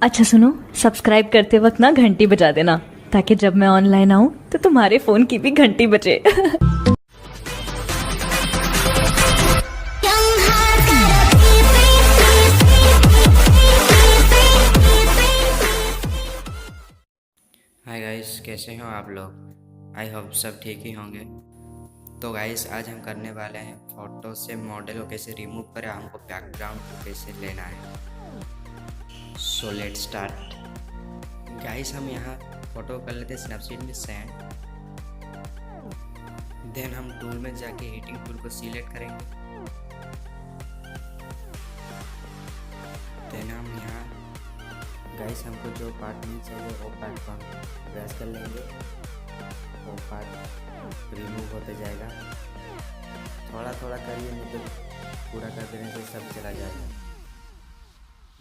अच्छा सुनो, सब्सक्राइब करते वक्त ना घंटी बजा देना, ताकि जब मैं ऑनलाइन आऊँ तो तुम्हारे फोन की भी घंटी बजे। हाय गाइस, कैसे हो आप लोग। आई होप सब ठीक ही होंगे। तो गाइस आज हम करने वाले हैं फ़ोटो से मॉडल को कैसे रिमूव करें, हमको बैकग्राउंड को कैसे लेना है। So let start. गाइस हम यहाँ फ़ोटो कर लेते हैं स्नैपसीड में सेंड। देन हम टूल में जाके एडिटिंग टूल को सिलेक्ट करेंगे। देन हम यहाँ गाइस हमको जो पार्ट नहीं चाहिए वो पार्ट को हम प्रेस कर लेंगे, वो पार्ट रिमूव होते जाएगा। थोड़ा थोड़ा करिए, नहीं तो पूरा कर देने से सब चला जाएगा,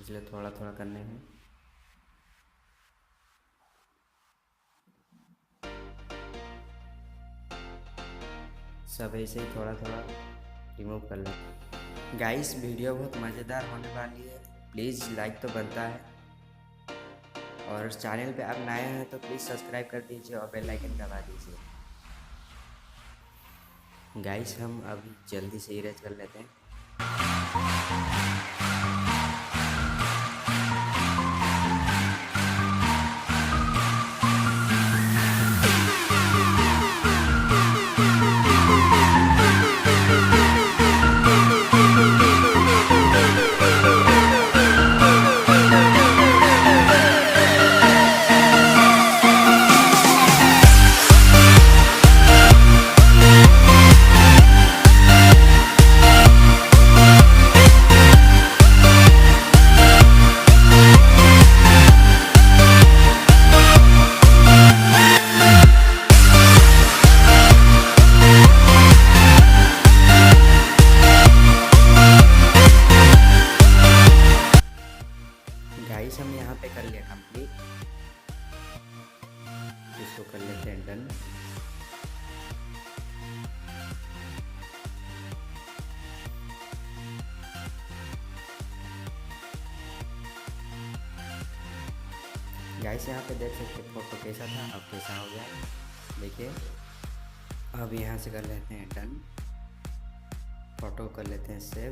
इसलिए थोड़ा थोड़ा करने हैं। सब ऐसे ही थोड़ा थोड़ा रिमूव कर लें। गाइस वीडियो बहुत मज़ेदार होने वाली है, प्लीज़ लाइक तो बनता है, और चैनल पे आप नए हैं तो प्लीज़ सब्सक्राइब कर दीजिए और बेल आइकन दबा दीजिए। गाइस हम अभी जल्दी से इरेज कर लेते हैं। गाइस हम यहाँ पे कर लिया कंप्लीट, इसको कर लेते हैं डन। गाइस यहाँ पे देख सकते हैं फोटो कैसा था, अब कैसा हो गया देखिए। अब यहाँ से कर लेते हैं डन, फोटो कर लेते हैं सेव।